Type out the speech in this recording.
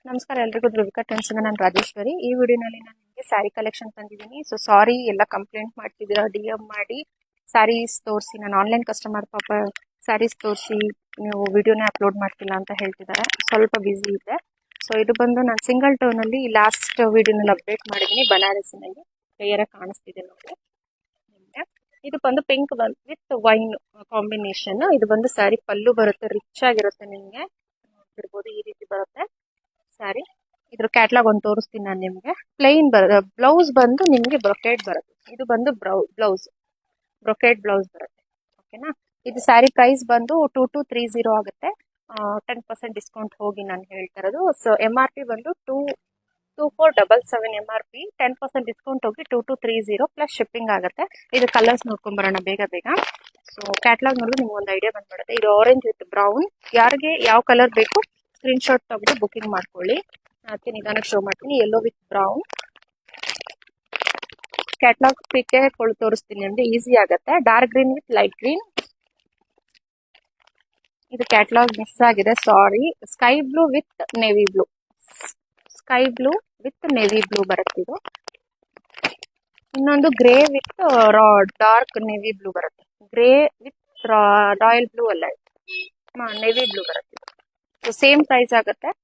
ನಮಸ್ಕಾರ ಎಲ್ರಿಗೂ ಧ್ರುವಿಕಾ ಟ್ರೆಂಡ್ಸ್ ಇಂದ ನಾನು ರಾಜೇಶ್ವರಿ. ಈ ವಿಡಿಯೋನಲ್ಲಿ ನಾನು ನಿಮಗೆ ಸ್ಯಾರಿ ಕಲೆಕ್ಷನ್ ತಂದಿದ್ದೀನಿ. ಸೊ ಸಾರಿ ಎಲ್ಲ ಕಂಪ್ಲೇಂಟ್ ಮಾಡ್ತಿದ್ದೀರಾ, DM ಮಾಡಿ ಸ್ಯಾರೀಸ್ ತೋರಿಸಿ, ನಾನು ಆನ್ಲೈನ್ ಕಸ್ಟಮರ್, ಪಾಪ ಸ್ಯಾರೀಸ್ ತೋರಿಸಿ ನೀವು ವಿಡಿಯೋನೇ ಅಪ್ಲೋಡ್ ಮಾಡ್ತಿಲ್ಲ ಅಂತ ಹೇಳ್ತಿದ್ದಾರೆ. ಸ್ವಲ್ಪ ಬ್ಯುಸಿ ಇದೆ. ಸೊ ಇದು ಬಂದು ನಾನು ಸಿಂಗಲ್ ಟೋನಲ್ಲಿ ಲಾಸ್ಟ್ ವಿಡಿಯೋನಲ್ಲಿ ಅಪ್ಡೇಟ್ ಮಾಡಿದ್ದೀನಿ. ಬನಾರಸಿನಲ್ಲಿ ಕ್ಲಿಯರ್ ಆಗಿ ಕಾಣಿಸ್ತಿದೆ ನೋಡಿ ನಿಮಗೆ. ಇದು ಬಂದು ಪಿಂಕ್ ವಿತ್ ವೈನ್ ಕಾಂಬಿನೇಷನ್. ಇದು ಬಂದು ಸ್ಯಾರಿ ಪಲ್ಲು ಬರುತ್ತೆ, ರಿಚ್ ಆಗಿರುತ್ತೆ. ನಿಮಗೆ ನೋಡ್ತಿರ್ಬೋದು ಈ ರೀತಿ ಬರುತ್ತೆ ಸ್ಯಾರಿ. ಇದ್ರ ಕ್ಯಾಟ್ಲಾಗ್ ಒಂದು ತೋರಿಸ್ತೀನಿ ನಾನು ನಿಮಗೆ. ಪ್ಲೈನ್ ಬ್ಲೌಸ್ ಬಂದು ನಿಮಗೆ ಬ್ರೊಕೇಡ್ ಬರುತ್ತೆ. ಇದು ಬಂದು ಬ್ಲೌಸ್ ಬ್ರೊಕೇಡ್ ಬ್ಲೌಸ್ ಬರುತ್ತೆ. ಓಕೆನಾ. ಇದು ಸ್ಯಾರಿ ಪ್ರೈಸ್ ಬಂದು 2230 ಆಗುತ್ತೆ. 10% ಡಿಸ್ಕೌಂಟ್ ಹೋಗಿ ನಾನು ಹೇಳ್ತಾ ಇರೋದು. ಸೊ MRP ಬಂದು 2477 MRP, 10% ಡಿಸ್ಕೌಂಟ್ ಹೋಗಿ 2230 ಪ್ಲಸ್ ಶಿಪ್ಪಿಂಗ್ ಆಗುತ್ತೆ. ಇದು ಕಲರ್ಸ್ ನೋಡ್ಕೊಂಬರೋಣ ಬೇಗ ಬೇಗ. ಸೊ ಕ್ಯಾಟ್ಲಾಗ್ ನೋಡಿ ನಿಮ್ಗೆ ಒಂದು ಐಡಿಯಾ ಬಂದ್ಬಿಡುತ್ತೆ. ಇದು ಆರೆಂಜ್ ವಿತ್ ಬ್ರೌನ್. ಯಾರಿಗೆ ಯಾವ ಕಲರ್ ಬೇಕು ಸ್ಕ್ರೀನ್ ಶಾಟ್ ತೆಗೆದು ಬುಕಿಂಗ್ ಮಾಡ್ಕೊಳ್ಳಿ. ಅದಕ್ಕೆ ನಿಧಾನಕ್ಕೆ ಶೋ ಮಾಡ್ತೀನಿ. ಯೆಲ್ಲೋ ವಿತ್ ಬ್ರೌನ್ ಕ್ಯಾಟ್ಲಾಗ್ ಪಿಕ್ಕೆ ತೋರಿಸ್ತೀನಿ ಅಂದ್ರೆ ಈಸಿ ಆಗುತ್ತೆ. Dark green with light green. ಇದು ಕ್ಯಾಟ್ಲಾಗ್ ಮಿಸ್ ಆಗಿದೆ, sorry. Sky blue with navy blue. Sky blue with navy blue ಬರುತ್ತೆ ಇದು. ಇನ್ನೊಂದು grey with dark navy blue ಬರುತ್ತೆ. ಗ್ರೇ ವಿತ್ ರಾಯಲ್ ಬ್ಲೂ ಅಲ್ಲ, ನೇವಿ ಬ್ಲೂ ಬರುತ್ತೆ. ಸೊ ಸೇಮ್ ಪ್ರೈಸ್ ಆಗುತ್ತೆ.